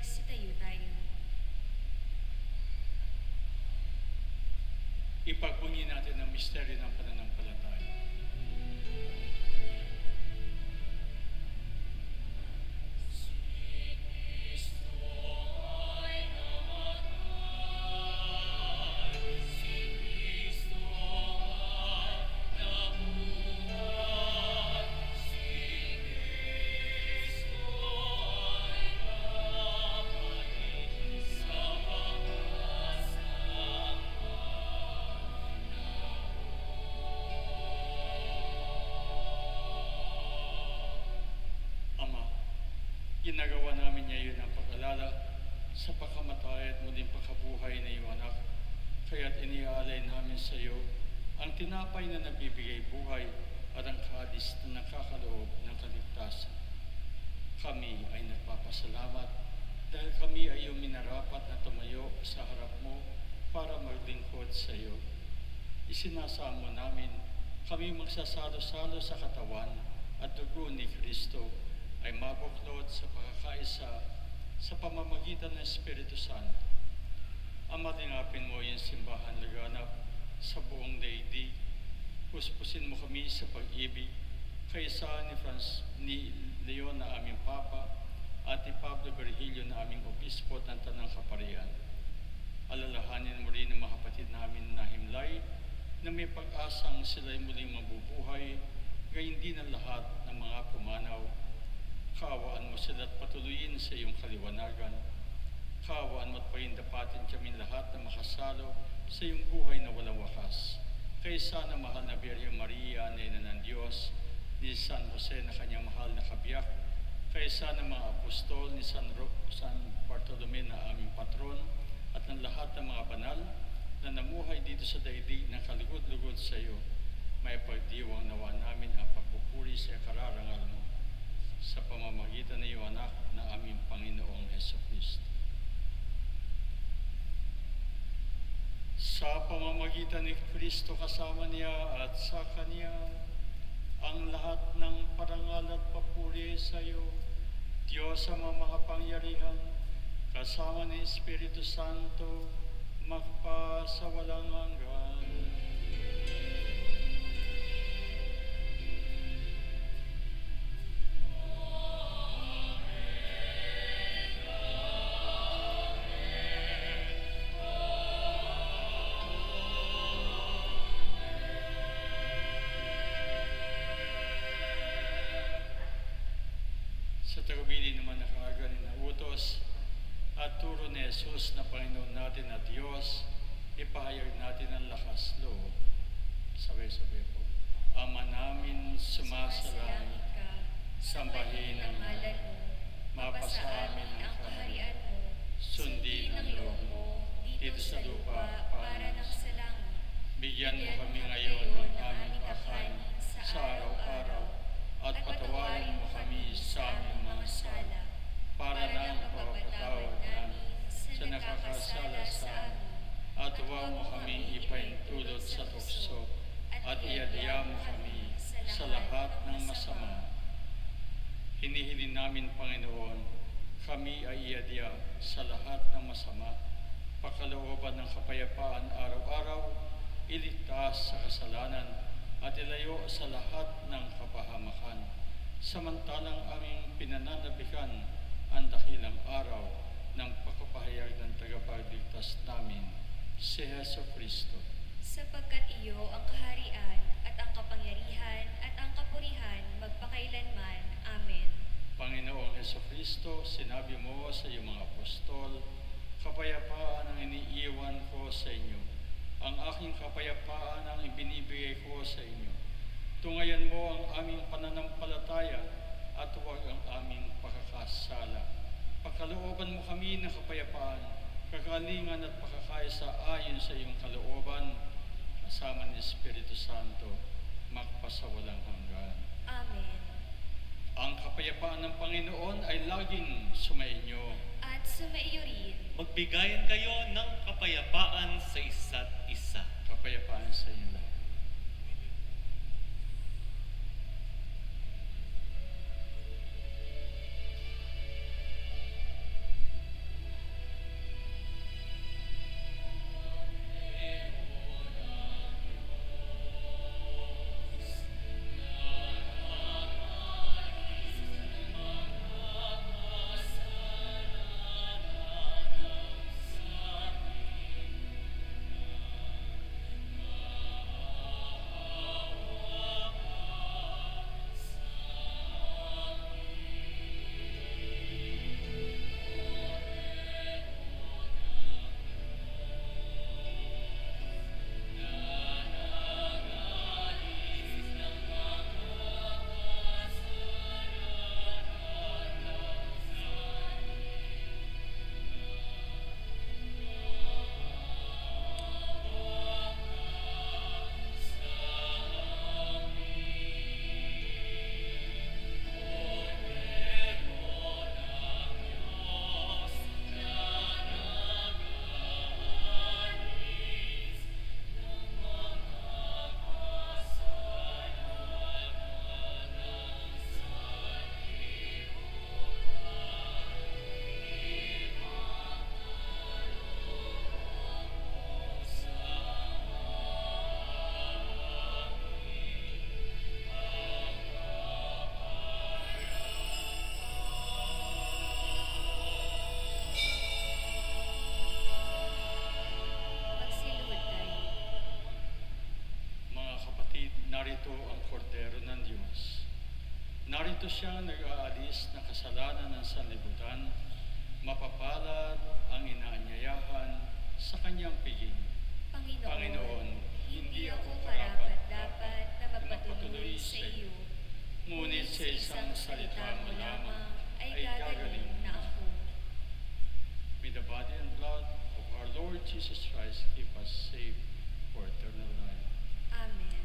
Magsitayo tayo. Ipagbunyi natin ang misteryo ng pananampalataya. Ama, ginagawa namin ngayon ang pag-alala sa pagkamatay at muling pagkabuhay na iyong anak. Kaya't iniaalay namin sa iyo ang tinapay na nagbibigay buhay at ang kadis na nakakaloob ng kaligtasan. Kami ay nagpapasalamat dahil kami ay iyong minarapat na tumayo sa harap mo para maglingkod sa iyo. Isinasamo namin kami magsasalo-salo sa katawan at dugo ni Kristo ay mabuklod sa pagkakaisa sa pamamagitan ng Espiritu Santo. Ama, tingapin mo yung simbahan laganap sa buong daigdig. Puspusin mo kami sa pag-ibig kaysa ni Leon na aming Papa at ni Pablo Virgilio na aming Obispo at ang Tanang Kaparian. Alalahanin mo rin ang mga kapatid namin na himlay na may pag-asang sila'y muling mabubuhay, gayon din ang lahat ng mga pumanaw. Kaawaan mo sila at patuloyin sa iyong kaliwanagan. Kaawaan mo at pahindapatin kami lahat na makasalo sa iyong buhay na walang wakas. Kaysa na mahal na Birhen Maria, na ina ng Diyos, ni San Jose na kanyang mahal na kabiyak, kaysa ng mga apostol ni San Bartolome na aming patron, at ng lahat ng mga banal na namuhay dito sa daigdig na kalugod-lugod sa iyo, may pagdiwang nawa namin ang pagpupuri sa kararangal mo sa pamamagitan ng iyong anak na aming Panginoong Jesucristo. Sa pamamagitan ni Kristo kasama niya at sa Kanya, ang lahat ng parangal at papuri sa iyo, Diyos sa mga makapangyarihan, kasama ni Espiritu Santo, magpa sa walang hanggan. Sa tagubilin naman na kaagad na utos at turo ni Jesus na Panginoon natin at Diyos, ipahayag natin ang lakas loob. Sabay-sabay po. Ama namin sumasalangit, ka, sambahin ang ngalan mo, mapasa amin ang kaharian mo, sundin ang loob mo dito sa lupa para ng sa langit. Bigyan mo kami ngayon ng aming kakanin sa araw-araw at patawarin mo kami sa aming mga sala para ng pagpapatawad namin sa nakakasala sa amin. At huwag mo kami ipaintulot sa tukso at iadya mo kami sa lahat ng masama. Hinihilin namin, Panginoon, kami ay iadya sa lahat ng masama, pakalooban ng kapayapaan araw-araw, iligtas sa kasalanan, at ilayo sa lahat ng kapahamakan. Samantalang aming pinananabikan ang dakilang araw ng pagpapahayag ng tagapagligtas namin, si Heso Kristo. Sapagkat iyo ang kaharian at ang kapangyarihan at ang kapurihan magpakailanman. Amen. Panginoong Heso Kristo, sinabi mo sa iyong mga apostol, kapayapaan ang iniiwan ko sa inyo. Ang aking kapayapaan ang ibinibigay ko sa inyo. Tungayan mo ang aming pananampalataya at huwag ang aming pakakasala. Pagkalooban mo kami ng kapayapaan, kagalingan at pakakaisa ayon sa iyong kalooban, kasama ni Espiritu Santo, magpasawalang hanggan. Amen. Ang kapayapaan ng Panginoon ay laging sumainyo. At sumaiyo rin. Magbigayan kayo ng kapayapaan sa isa't isa. Kapayapaan sa inyo lahat. narito siyang nag-aalis na kasalanan ng sanlibutan, mapapalad ang inaanyayahan sa kanyang piging. Panginoon, hindi ako karapat-dapat na magpatuloy sa iyo, ngunit sa isang salita mo lamang ay gagaling na ako. May the body and blood of our Lord Jesus Christ keep us safe for eternal life. Amen.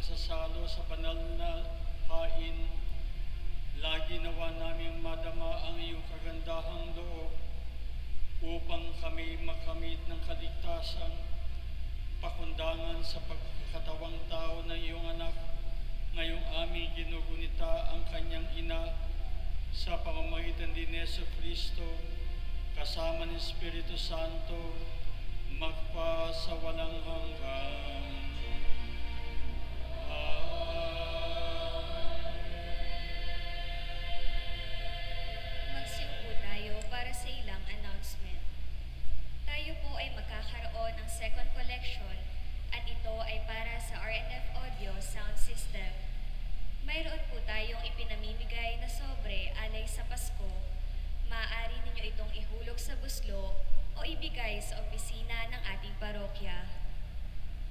pagsasalo sa banal na hain, lagi nawa naming madama ang iyong kagandahang loob upang kami makamit ng kaligtasan, pakundangan sa pagkakatawang tao ng iyong anak, ngayong aming ginugunita ang kanyang ina sa pamamagitan din ni Yesu Kristo, kasama ni Espiritu Santo, magpa sa walang hanggan. Magsiupo tayo para sa ilang announcement. Tayo po ay magkakaroon ng second collection at ito ay para sa RNF Audio Sound System. Mayroon po tayong ipinamimigay na sobre alay sa Pasko. Maaari ninyo itong ihulog sa buslo o ibigay sa opisina ng ating parokya.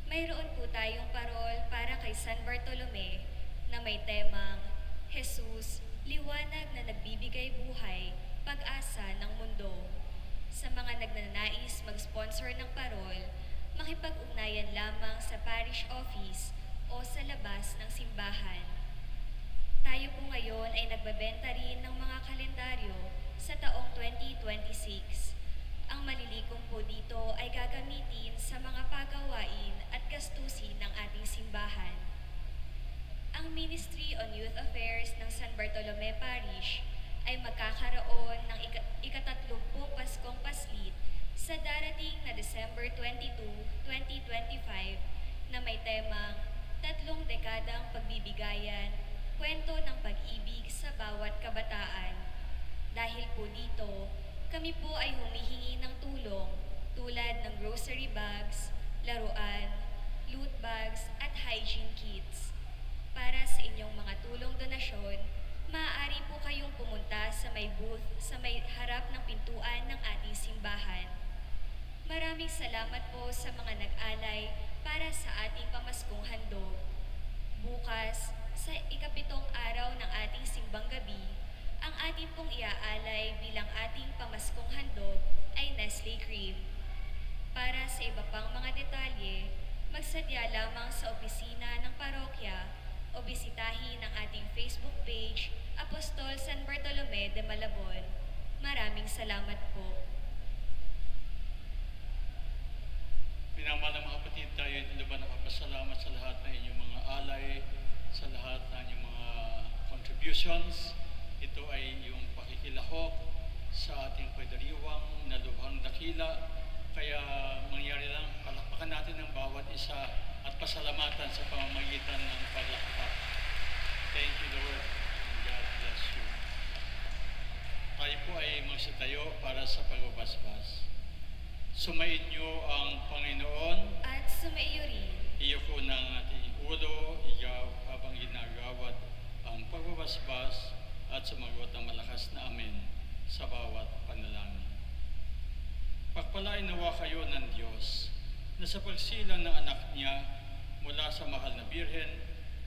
Mayroon po tayong parol para kay San Bartolome na may temang Jesus, liwanag na nagbibigay buhay, pag-asa ng mundo. Sa mga nagnanais mag-sponsor ng parol, makipag-ugnayan lamang sa parish office o sa labas ng simbahan. Tayo po ngayon ay nagbebenta rin ng mga kalendaryo sa taong 2026. Ang malilikong po dito ay gagamitin sa mga pagawain at gastusin ng ating simbahan. Ang Ministry on Youth Affairs ng San Bartolome Parish ay magkakaroon ng ika-30 Paskong Paslit sa darating na December 22, 2025 na may temang 3 dekadang pagbibigayan, kwento ng pag-ibig sa bawat kabataan. Dahil po dito, kami po ay humihingi ng tulong tulad ng grocery bags, laruan, loot bags at hygiene kits. Para sa inyong mga tulong donasyon, maaari po kayong pumunta sa may booth sa may harap ng pintuan ng ating simbahan. Maraming salamat po sa mga nag-alay para sa ating pamaskong handog. Bukas, sa ikapitong araw ng ating simbang gabi, ang ating pong iaalay bilang ating pamaskong handog ay Nestle Cream. Para sa iba pang mga detalye, magsadya lamang sa opisina ng parokya o bisitahin ang ating Facebook page, Apostol San Bartolome de Malabon. Maraming salamat po. Minamahal na mga kapatid, tayo ay lubhan nakapasalamat sa lahat ng inyong mga alay, sa lahat ng inyong mga contributions. Ito ay yung pakikilahok sa ating pagdiriwang na lubhang dakila. Kaya mangyari lang, palakpakan natin ang bawat isa at pasalamatan sa pamamagitan ng paglakpak. Thank you, Lord. And God bless you. Tayo po ay magsitayo para sa pagbabasbas. Sumain niyo ang Panginoon. At sumaiyo rin. Iyo ko ng ating ulo, ikaw habang ginagawad ang pagbabasbas at sumagot ng malakas na amen sa bawat panalangin. Pagpalain nawa kayo ng Diyos na sa pagsilang ng anak niya mula sa mahal na Birhen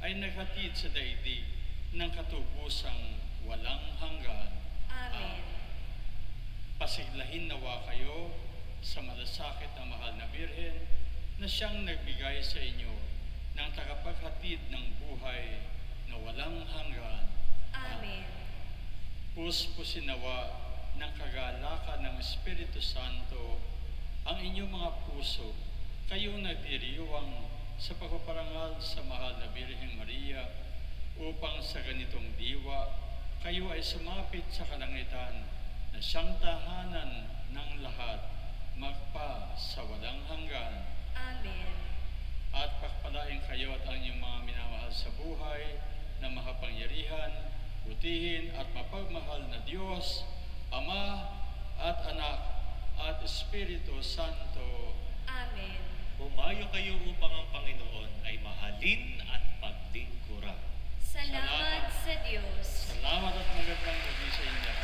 ay naghatid sa daigdig ng katubusang walang hanggan. Amen. Pasiglahin nawa kayo sa malasakit ng mahal na Birhen na siyang nagbigay sa inyo ng tagapaghatid ng buhay na walang hanggan. Amen. Puspusin nawa ng kagalakan ng Espiritu Santo ang inyong mga puso, kayong nagdiriwang sa pagpaparangal sa mahal na Birheng Maria, upang sa ganitong diwa kayo ay sumapit sa kalangitan na siyang tahanan ng lahat, magpa sa walang hanggan. Amen. At pagpalain kayo at ang inyong mga minamahal sa buhay na makapangyarihan, butihin at mapagmahal na Diyos, Ama at Anak at Espiritu Santo. Amen. Bumayo kayo upang ang Panginoon ay mahalin at paglingkuran. Salamat sa Diyos. Salamat at magandang gabi sa inyo lahat.